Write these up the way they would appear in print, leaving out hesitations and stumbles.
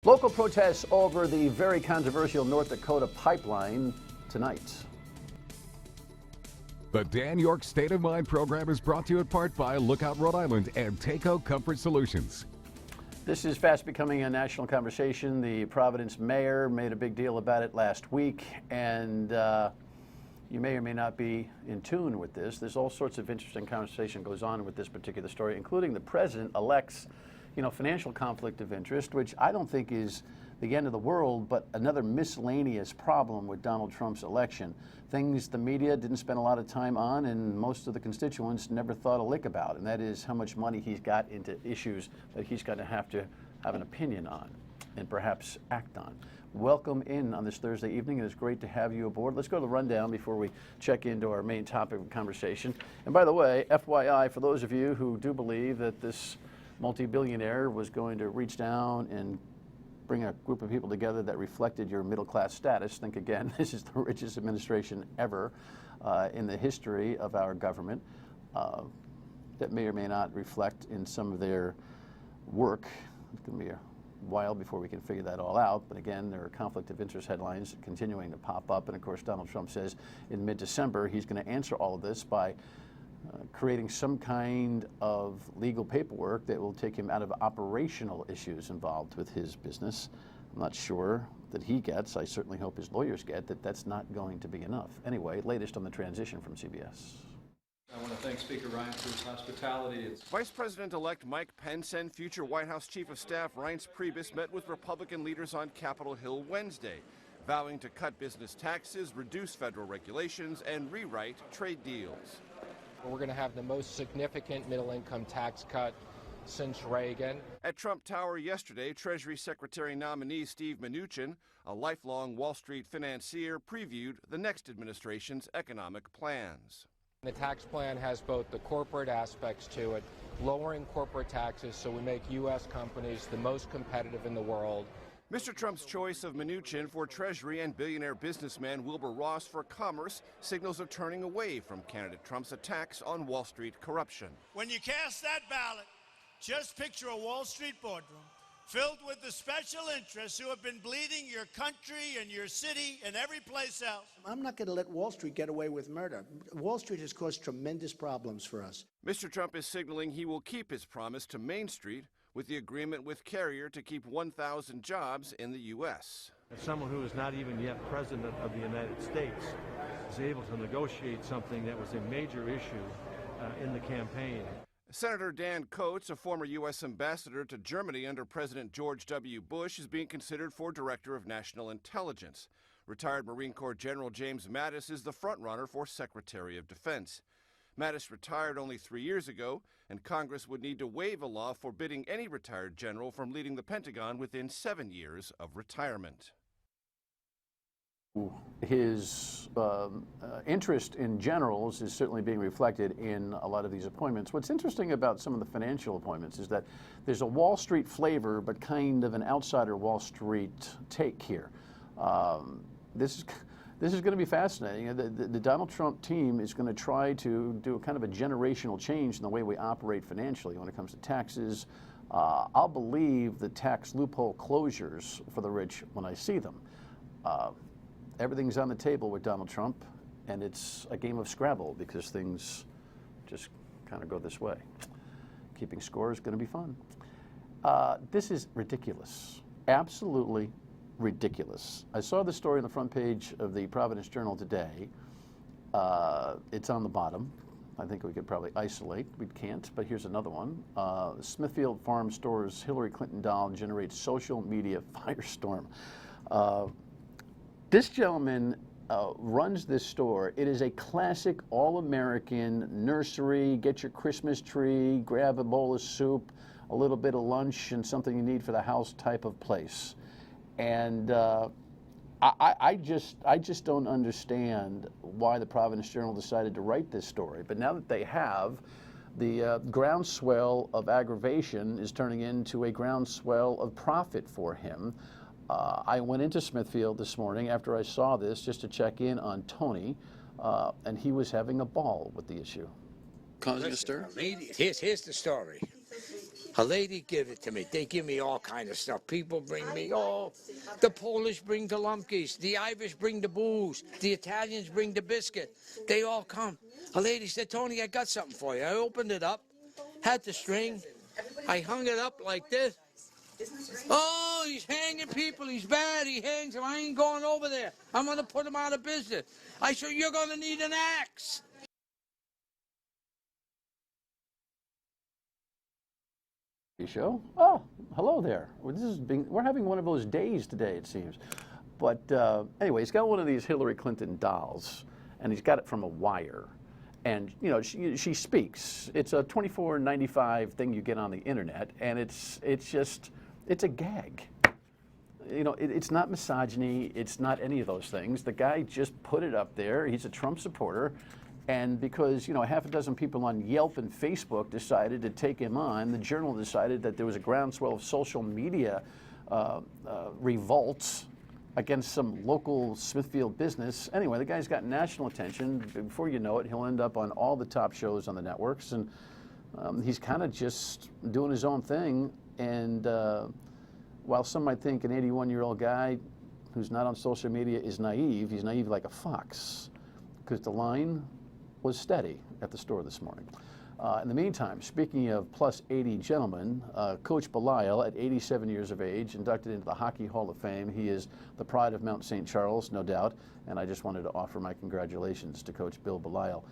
Local protests over the very controversial North Dakota Pipeline tonight. The Dan Yorke State of Mind program is brought to you in part by Lookout Rhode Island and Takeo Comfort Solutions. This is fast becoming a national conversation. The Providence mayor made a big deal about it last week, and you may or may not be in tune with this. There's all sorts of interesting conversation goes on with this particular story, including the president-elect's, financial conflict of interest, which I don't think is the end of the world, but another miscellaneous problem with Donald Trump's election. Things the media didn't spend a lot of time on and most of the constituents never thought a lick about, and that is how much money he's got into issues that he's going to have an opinion on and perhaps act on. Welcome in on this Thursday evening. It is great to have you aboard. Let's go to the rundown before we check into our main topic of conversation. And by the way, FYI, for those of you who do believe that this multi-billionaire was going to reach down and bring a group of people together that reflected your middle-class status, think again. This is the richest administration ever in the history of our government. That may or may not reflect in some of their work. It's going to be a while before we can figure that all out. But again, there are conflict of interest headlines continuing to pop up. And of course, Donald Trump says in mid-December he's going to answer all of this by creating some kind of legal paperwork that will take him out of operational issues involved with his business. I'm not sure that he gets, I certainly hope his lawyers get, that that's not going to be enough. Anyway, latest on the transition from CBS. I want to thank Speaker Ryan for his hospitality. Vice President-elect Mike Pence and future White House Chief of Staff Reince Priebus met with Republican leaders on Capitol Hill Wednesday, vowing to cut business taxes, reduce federal regulations, and rewrite trade deals. We're going to have the most significant middle-income tax cut since Reagan. At Trump Tower yesterday, Treasury Secretary nominee Steve Mnuchin, a lifelong Wall Street financier, previewed the next administration's economic plans. The tax plan has both the corporate aspects to it, lowering corporate taxes so we make U.S. companies the most competitive in the world. Mr. Trump's choice of Mnuchin for Treasury and billionaire businessman Wilbur Ross for Commerce signals a turning away from candidate Trump's attacks on Wall Street corruption. When you cast that ballot, just picture a Wall Street boardroom filled with the special interests who have been bleeding your country and your city and every place else. I'm not going to let Wall Street get away with murder. Wall Street has caused tremendous problems for us. Mr. Trump is signaling he will keep his promise to Main Street with the agreement with Carrier to keep 1,000 jobs in the U.S. As someone who is not even yet president of the United States is able to negotiate something that was a major issue in the campaign. Senator Dan Coates, a former U.S. ambassador to Germany under President George W. Bush, is being considered for Director of National Intelligence. Retired Marine Corps General James Mattis is the frontrunner for Secretary of Defense. Mattis retired only 3 years ago, and Congress would need to waive a law forbidding any retired general from leading the Pentagon within 7 years of retirement. His interest in generals is certainly being reflected in a lot of these appointments. What's interesting about some of the financial appointments is that there's a Wall Street flavor, but kind of an outsider Wall Street take here. This is going to be fascinating. The Donald Trump team is going to try to do a kind of a generational change in the way we operate financially when it comes to taxes. I'll believe the tax loophole closures for the rich when I see them. Everything's on the table with Donald Trump, and it's a game of Scrabble because things just kind of go this way. Keeping score is going to be fun. This is ridiculous. Absolutely ridiculous. I saw the story on the front page of the Providence Journal today. It's on the bottom. I think we could probably isolate. We can't, but here's another one. Smithfield Farm Store's Hillary Clinton doll generates social media firestorm. This gentleman runs this store. It is a classic all-American nursery, get your Christmas tree, grab a bowl of soup, a little bit of lunch, and something you need for the house type of place. And I just don't understand why the Providence Journal decided to write this story. But now that they have, the groundswell of aggravation is turning into a groundswell of profit for him. I went into Smithfield this morning after I saw this just to check in on Tony, and he was having a ball with the issue. Causing a stir? Here's the story. A lady give it to me. They give me all kind of stuff. People bring me, the Polish bring the lumpkies, the Irish bring the booze, the Italians bring the biscuit. They all come. A lady said, Tony, I got something for you. I opened it up, had the string. I hung it up like this. Oh, he's hanging people. He's bad. He hangs them. I ain't going over there. I'm going to put him out of business. I said, you're going to need an axe. Show. Oh, hello there. Well, we're having one of those days today, it seems. But anyway, he's got one of these Hillary Clinton dolls, and he's got it from a wire. And you know, she speaks. It's a $24.95 thing you get on the internet, and it's a gag. You know, it's not misogyny. It's not any of those things. The guy just put it up there. He's a Trump supporter. And because, you know, half a dozen people on Yelp and Facebook decided to take him on, the Journal decided that there was a groundswell of social media revolts against some local Smithfield business. Anyway, the guy's got national attention. Before you know it, he'll end up on all the top shows on the networks. And he's kind of just doing his own thing. And while some might think an 81-year-old guy who's not on social media is naive, he's naive like a fox, because the line was steady at the store this morning. In the meantime, speaking of plus 80 gentlemen, Coach Belisle, at 87 years of age, inducted into the Hockey Hall of Fame. He is the pride of Mount St. Charles, no doubt, and I just wanted to offer my congratulations to Coach Bill Belisle.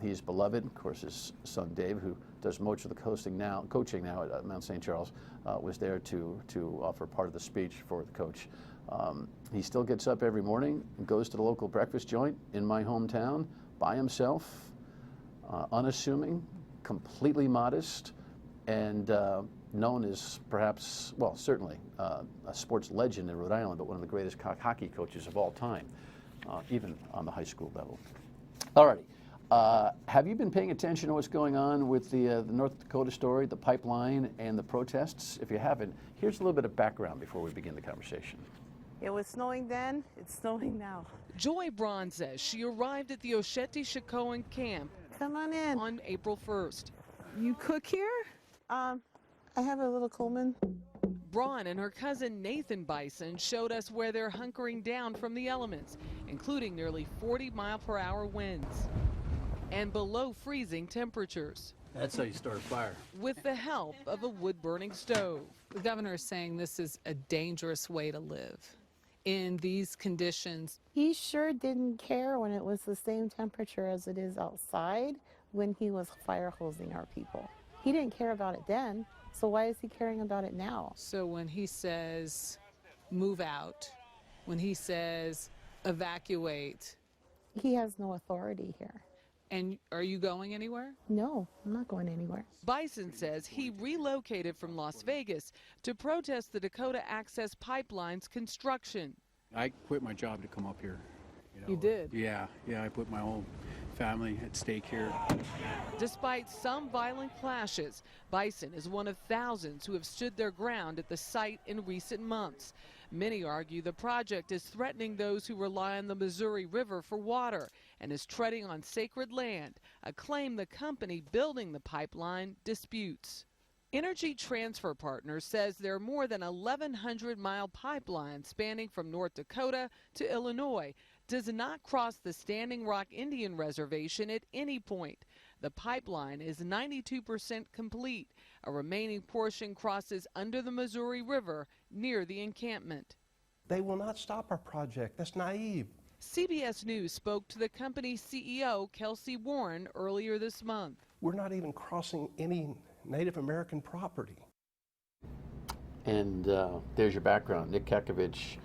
He's beloved. Of course, his son Dave, who does most of the coaching now at Mount St. Charles, was there to offer part of the speech for the coach. He still gets up every morning and goes to the local breakfast joint in my hometown by himself, unassuming, completely modest, and known as perhaps, well, certainly a sports legend in Rhode Island, but one of the greatest hockey coaches of all time, even on the high school level. All righty. Have you been paying attention to what's going on with the North Dakota story, the pipeline, and the protests? If you haven't, here's a little bit of background before we begin the conversation. It was snowing then, it's snowing now. Joy Braun says she arrived at the Osheti-Shikoan camp Come on in. on April 1st. You cook here? I have a little Coleman. Braun and her cousin Nathan Bison showed us where they're hunkering down from the elements, including nearly 40-mile-per-hour winds and below freezing temperatures. That's how you start a fire. With the help of a wood-burning stove. The governor is saying this is a dangerous way to live in these conditions. He sure didn't care when it was the same temperature as it is outside when he was fire hosing our people. He didn't care about it then, so why is he caring about it now? So when he says move out, when he says evacuate. He has no authority here. And are you going anywhere? No, I'm not going anywhere. Bison says he relocated from Las Vegas to protest the Dakota Access Pipeline's construction. I quit my job to come up here. You did? Yeah, I put my whole family at stake here. Despite some violent clashes, Bison is one of thousands who have stood their ground at the site in recent months. Many argue the project is threatening those who rely on the Missouri River for water and is treading on sacred land, a claim the company building the pipeline disputes. Energy Transfer Partners says their more than 1,100-mile pipeline spanning from North Dakota to Illinois does not cross the Standing Rock Indian Reservation at any point. The pipeline is 92% complete. A remaining portion crosses under the Missouri River near the encampment. They will not stop our project. That's naive. CBS News spoke to the company's CEO, Kelsey Warren, earlier this month. We're not even crossing any Native American property. And there's your background. Nick Katkevich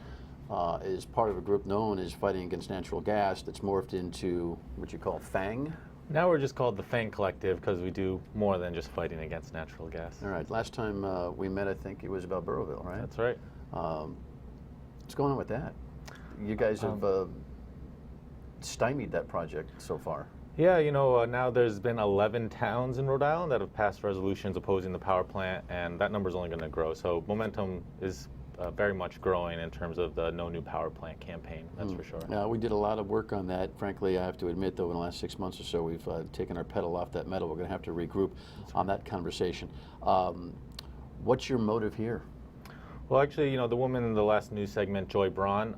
is part of a group known as Fighting Against Natural Gas that's morphed into what you call FANG. Now we're just called the FANG Collective because we do more than just fighting against natural gas. All right. Last time we met, I think it was about Burrowville, right? That's right. What's going on with that? You guys have stymied that project so far. Yeah, you know, now there's been 11 towns in Rhode Island that have passed resolutions opposing the power plant, and that number's only going to grow. So momentum is very much growing in terms of the No New Power Plant campaign, that's for sure. Yeah, we did a lot of work on that. Frankly, I have to admit, though, in the last 6 months or so, we've taken our pedal off that metal. We're going to have to regroup on that conversation. What's your motive here? Well, actually, you know, the woman in the last news segment, Joy Braun,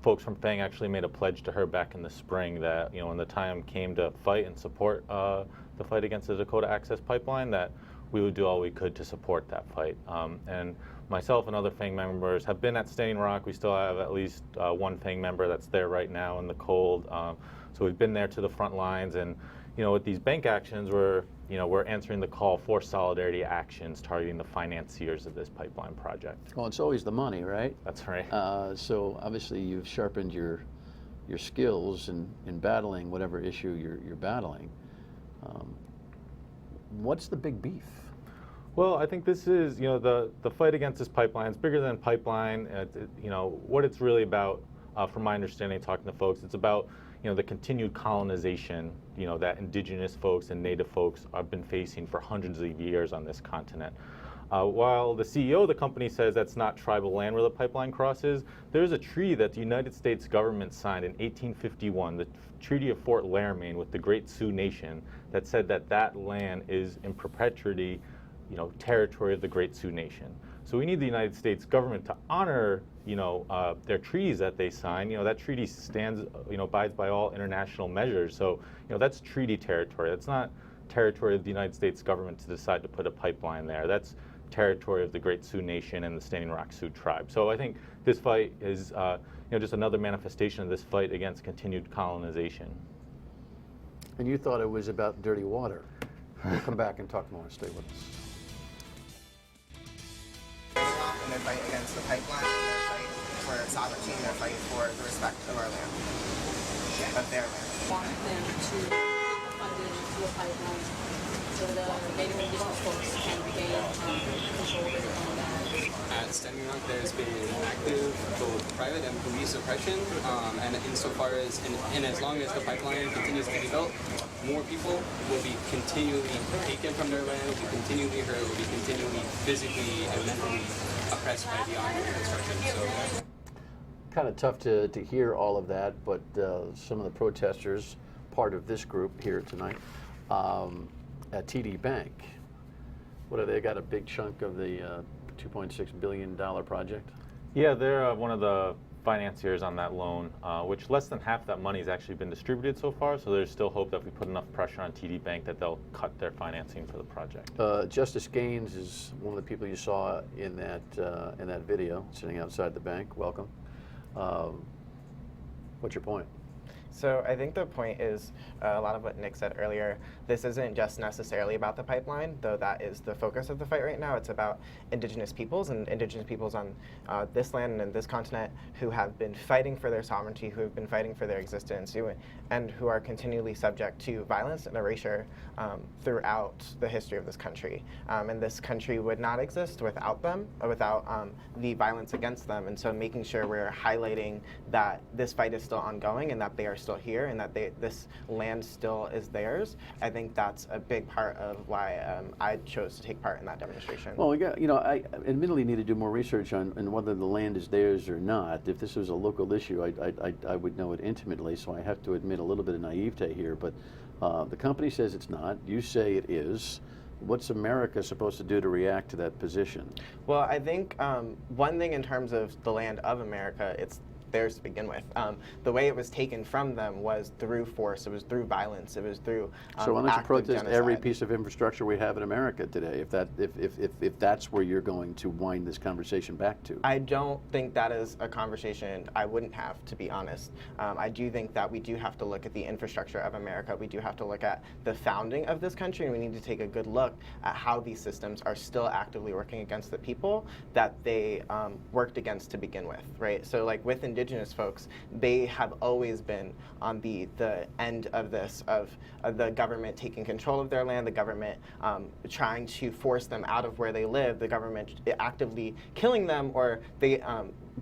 folks from FANG actually made a pledge to her back in the spring that, you know, when the time came to fight and support the fight against the Dakota Access Pipeline, that we would do all we could to support that fight. And myself and other FANG members have been at Standing Rock. We still have at least one FANG member that's there right now in the cold. So we've been there to the front lines, and you know, with these bank actions, we're answering the call for solidarity actions targeting the financiers of this pipeline project. Well, it's always the money, right? That's right. So obviously you've sharpened your skills in battling whatever issue you're battling. What's the big beef? Well, I think this is, you know, the fight against this pipeline is bigger than pipeline. You know, what it's really about, from my understanding, talking to folks, it's about, you know, the continued colonization, you know, that indigenous folks and native folks have been facing for hundreds of years on this continent. While the CEO of the company says that's not tribal land where the pipeline crosses, there's a treaty that the United States government signed in 1851, the Treaty of Fort Laramie with the Great Sioux Nation, that said that that land is in perpetuity, you know, territory of the Great Sioux Nation. So we need the United States government to honor, you know, their treaties that they sign. You know, that treaty stands, you know, abides by all international measures. So, you know, that's treaty territory. That's not territory of the United States government to decide to put a pipeline there. That's territory of the Great Sioux Nation and the Standing Rock Sioux tribe. So I think this fight is, you know, just another manifestation of this fight against continued colonization. And you thought it was about dirty water. We'll come back and talk more. Stay with us. In their fight against the pipeline, in their fight for sovereignty, in their fight for the respect of our land, of their land. Want them to fund it into a pipeline so the Native Indigenous folks can regain control over their own land. At Standing Rock, there's been active both private and police oppression, and insofar as, and as long as the pipeline continues to be built, more people will be continually taken from their land, will be continually hurt, will be continually physically and mentally oppressed by the ongoing construction. So, kind of tough to hear all of that, but some of the protesters, part of this group here tonight, at TD Bank, what have they got, a big chunk of the $2.6 billion project? Yeah, they're one of the financiers on that loan, which less than half that money has actually been distributed so far, so there's still hope that if we put enough pressure on TD Bank that they'll cut their financing for the project. Justice Gaines is one of the people you saw in that video, sitting outside the bank. Welcome. What's your point? So I think the point is a lot of what Nick said earlier. This isn't just necessarily about the pipeline, though that is the focus of the fight right now. It's about indigenous peoples and indigenous peoples on this land and this continent who have been fighting for their sovereignty, who have been fighting for their existence, and who are continually subject to violence and erasure throughout the history of this country. And this country would not exist without them, or without the violence against them. And so making sure we're highlighting that this fight is still ongoing and that they are still here and that this land still is theirs. I think that's a big part of why I chose to take part in that demonstration. Well, we got, you know, I admittedly need to do more research on whether the land is theirs or not. If this was a local issue, I would know it intimately, so I have to admit a little bit of naivete here, but the company says it's not. You say it is. What's America supposed to do to react to that position? Well, I think one thing in terms of the land of America, it's theirs to begin with. The way it was taken from them was through force, it was through violence, it was through so why don't you protest genocide. every piece of infrastructure we have in America today, if that's where you're going to wind this conversation back to? I don't think that is a conversation I wouldn't have, to be honest. I do think that we do have to look at the infrastructure of America. We do have to look at the founding of this country, and we need to take a good look at how these systems are still actively working against the people that they worked against to begin with, right? So like with indigenous folks, they have always been on the end of this, of the government taking control of their land, the government trying to force them out of where they live, the government actively killing them, or they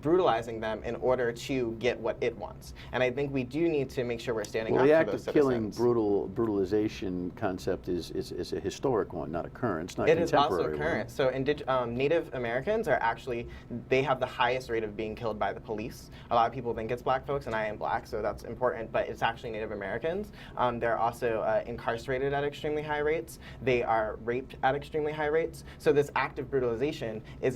brutalizing them in order to get what it wants. And I think we do need to make sure we're standing Well, up the for act those of killing, citizens. brutalization concept is a historic one, not a current. It's not It is also contemporary current. So Native Americans are actually, they have the highest rate of being killed by the police. A lot of people think it's black folks, and I am black, so that's important, but it's actually Native Americans. They're also incarcerated at extremely high rates. They are raped at extremely high rates. So this act of brutalization it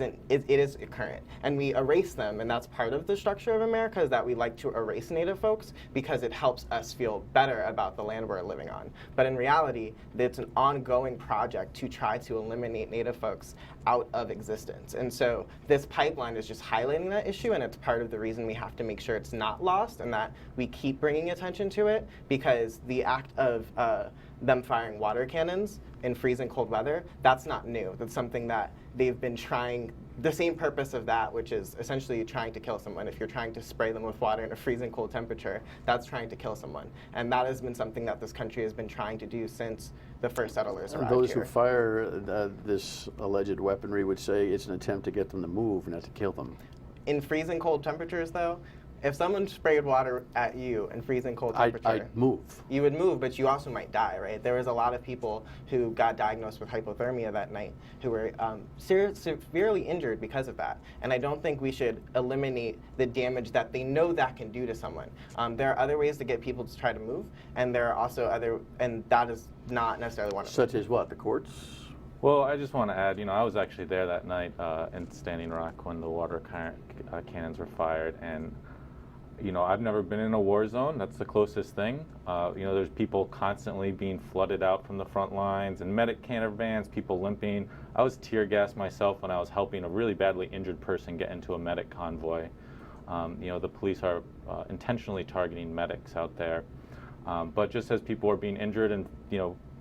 is current. And we erase them, and that's part of the structure of America, is that we like to erase Native folks because it helps us feel better about the land we're living on. But in reality, it's an ongoing project to try to eliminate Native folks out of existence. And so this pipeline is just highlighting that issue, and it's part of the reason we have to make sure it's not lost and that we keep bringing attention to it, because the act of them firing water cannons in freezing cold weather, that's not new. That's something that they've been trying, the same purpose of that, which is essentially trying to kill someone. If you're trying to spray them with water in a freezing cold temperature, that's trying to kill someone. And that has been something that this country has been trying to do since the first settlers arrived Those here. who fire this alleged weaponry would say it's an attempt to get them to move, not to kill them. In freezing cold temperatures, though, if someone sprayed water at you in freezing cold temperature, I'd move. You would move, but you also might die, right? There was a lot of people who got diagnosed with hypothermia that night who were severely injured because of that. And I don't think we should eliminate the damage that they know that can do to someone. There are other ways to get people to try to move, and there are also and that is not necessarily one of them. Such as what, the courts? Well, I just want to add, I was actually there that night in Standing Rock when the water cannons were fired, and I've never been in a war zone. That's the closest thing. There's people constantly being flooded out from the front lines and medic caravans, people limping. I was tear gassed myself when I was helping a really badly injured person get into a medic convoy. The police are intentionally targeting medics out there. But just as people are being injured and,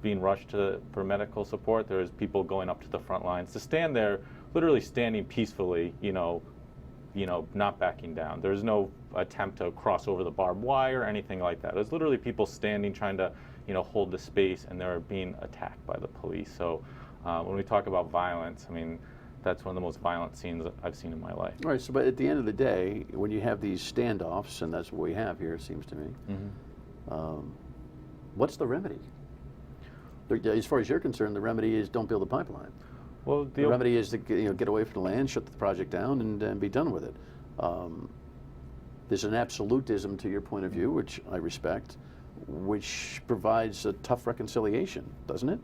being rushed for medical support, there's people going up to the front lines to stand there, literally standing peacefully, not backing down. There's no attempt to cross over the barbed wire or anything like that. It was literally people standing, trying to, hold the space, and they were being attacked by the police. So when we talk about violence, that's one of the most violent scenes I've seen in my life. All right, so but at the end of the day, when you have these standoffs, and that's what we have here, it seems to me, what's the remedy? As far as you're concerned, the remedy is don't build a pipeline. Well, the remedy is to get away from the land, shut the project down, and be done with it. There's an absolutism to your point of view, which I respect, which provides a tough reconciliation, doesn't it?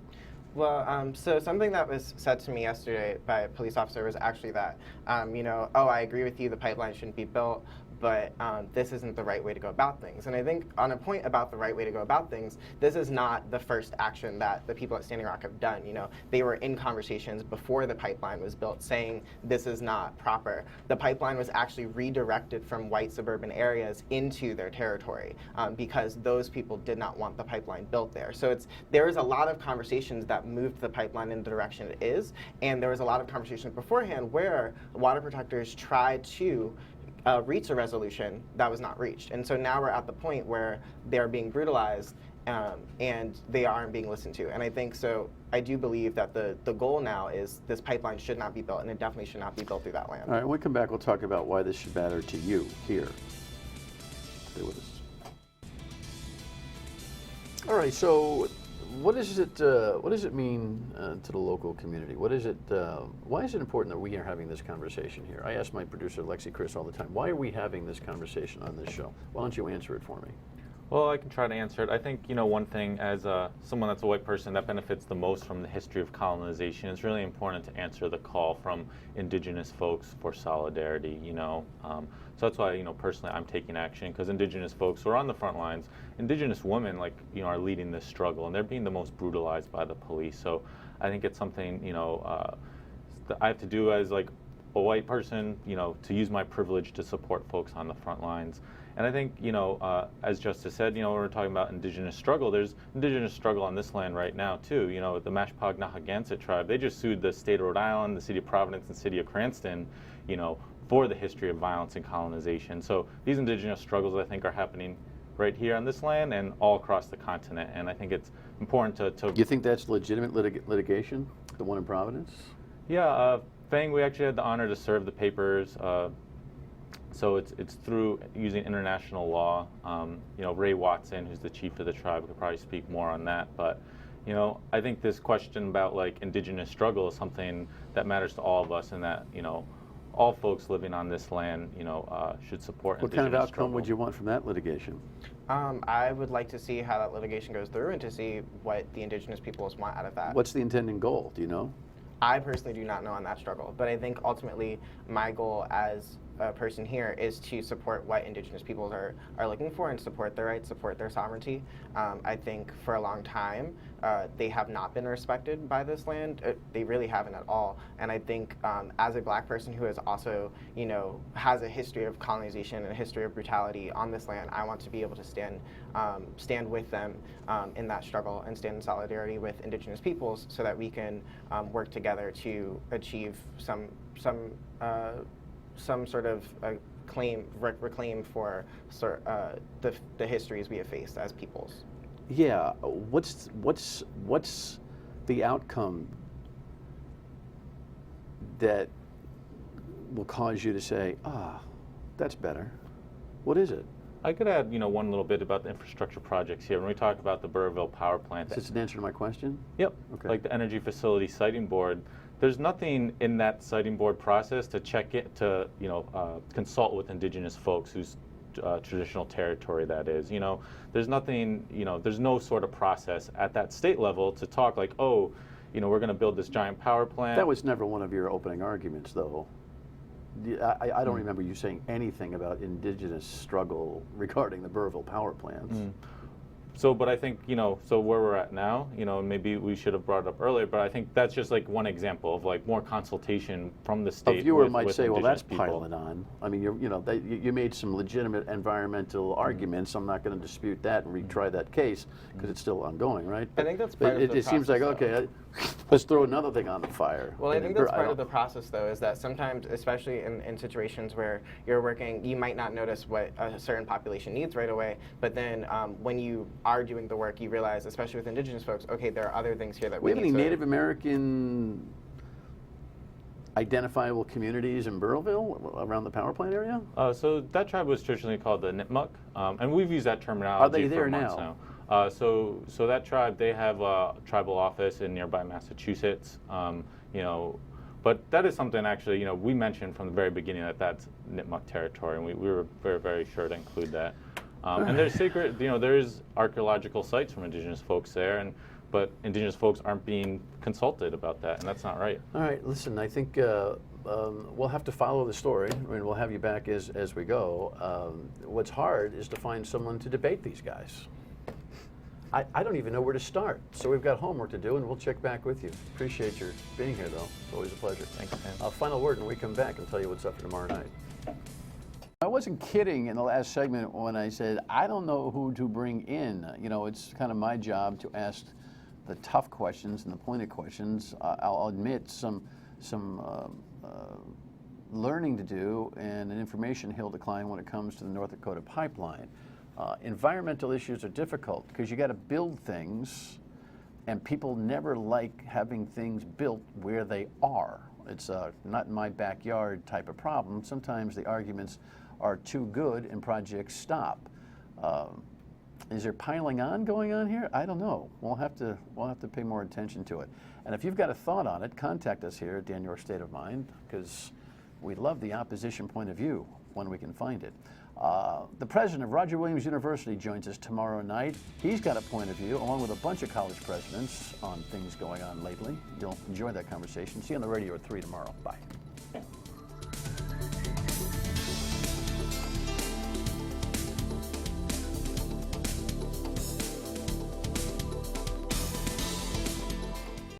Well, so something that was said to me yesterday by a police officer was actually that, I agree with you, the pipeline shouldn't be built, but this isn't the right way to go about things. And I think on a point about the right way to go about things, this is not the first action that the people at Standing Rock have done. They were in conversations before the pipeline was built saying this is not proper. The pipeline was actually redirected from white suburban areas into their territory because those people did not want the pipeline built there. So there is a lot of conversations that moved the pipeline in the direction it is, and there was a lot of conversations beforehand where water protectors tried to reach a resolution that was not reached. And so now we're at the point where they're being brutalized and they aren't being listened to. And I think so, I do believe that the goal now is this pipeline should not be built, and it definitely should not be built through that land. All right, when we come back, we'll talk about why this should matter to you here. Stay with us. All right, so what does it mean to the local community? Why is it important that we are having this conversation here? I ask my producer, Lexi Chris, all the time, why are we having this conversation on this show? Why don't you answer it for me? Well, I can try to answer it. I think, one thing as someone that's a white person that benefits the most from the history of colonization, it's really important to answer the call from indigenous folks for solidarity, So that's why, personally I'm taking action, because indigenous folks who are on the front lines, indigenous women, are leading this struggle, and they're being the most brutalized by the police. So I think it's something, that I have to do as a white person, to use my privilege to support folks on the front lines. And I think, as Justice said, when we're talking about indigenous struggle, there's indigenous struggle on this land right now, too. The Mashpog-Narragansett tribe, they just sued the state of Rhode Island, the city of Providence, and city of Cranston, for the history of violence and colonization. So these indigenous struggles, I think, are happening right here on this land and all across the continent. And I think it's important to You think that's legitimate litigation, the one in Providence? Yeah, FANG, we actually had the honor to serve the papers So it's through using international law. You know, Ray Watson, who's the chief of the tribe, could probably speak more on that. But you know, I think this question about like indigenous struggle is something that matters to all of us, and that, you know, all folks living on this land, you know, should support What indigenous kind of outcome struggle. would you want from that litigation? I would like to see how that litigation goes through and to see what the indigenous peoples want out of that. What's the intended goal? Do you know? I personally do not know on that struggle, but I think ultimately my goal as a person here is to support what indigenous peoples are looking for and support their rights, support their sovereignty. I think for a long time they have not been respected by this land. They really haven't at all. And I think as a black person who is also, you know, has a history of colonization and a history of brutality on this land, I want to be able to stand with them in that struggle and stand in solidarity with indigenous peoples so that we can work together to achieve some sort of reclaim for the histories we have faced as peoples. Yeah. What's the outcome that will cause you to say, that's better? What is it? I could add, you know, one little bit about the infrastructure projects here. When we talk about the Burrville power plant, Is this an answer to my question? Yep. Okay. Like the Energy Facility Siting Board, there's nothing in that siting board process to check it, to, you know, consult with indigenous folks whose traditional territory that is. You know, there's nothing, you know, there's no sort of process at that state level to talk like, oh, you know, we're going to build this giant power plant. That was never one of your opening arguments, though. I don't remember you saying anything about indigenous struggle regarding the Burrville power plants. So, but I think, you know, so where we're at now, you know, maybe we should have brought it up earlier, but I think that's just like one example of like more consultation from the state. A viewer with, might with say, well, that's indigenous people. piling on. I mean, you made some legitimate environmental arguments. I'm not going to dispute that and retry that case because it's still ongoing, right? I think that's part of the it seems like, process, okay, let's throw another thing on the fire. Well, I think that's part of the process, though, is that sometimes, especially in situations where you're working, you might not notice what a certain population needs right away, but then when you are doing the work, you realize, especially with indigenous folks, okay, there are other things here that we we have need any to... Native American identifiable communities in Burrville around the power plant area? So that tribe was traditionally called the Nipmuc, and we've used that terminology Are they there for months now. So that tribe, they have a tribal office in nearby Massachusetts, you know, but that is something actually, you know, we mentioned from the very beginning that that's Nipmuc territory, and we were very, very sure to include that. And there's sacred, you know, there's archaeological sites from indigenous folks there, but indigenous folks aren't being consulted about that, and that's not right. All right, listen, I think we'll have to follow the story. I mean, we'll have you back as we go. What's hard is to find someone to debate these guys. I don't even know where to start, so we've got homework to do, and we'll check back with you. Appreciate your being here, though. It's always a pleasure. Thanks, man. Final word, and we come back and tell you what's up for tomorrow night. I wasn't kidding in the last segment when I said I don't know who to bring in. You know, it's kind of my job to ask the tough questions and the pointed questions. I'll admit some learning to do and an information hill to climb when it comes to the North Dakota Pipeline. Environmental issues are difficult because you got to build things, and people never like having things built where they are. It's a not in my backyard type of problem. Sometimes the arguments are too good and projects stop. Is there piling on going on here? I don't know. We'll have to pay more attention to it. And if you've got a thought on it, contact us here at Dan Yorke State of Mind, because we love the opposition point of view when we can find it. The president of Roger Williams University joins us tomorrow night. He's got a point of view, along with a bunch of college presidents, on things going on lately. You'll enjoy that conversation. See you on the radio at 3 tomorrow. Bye.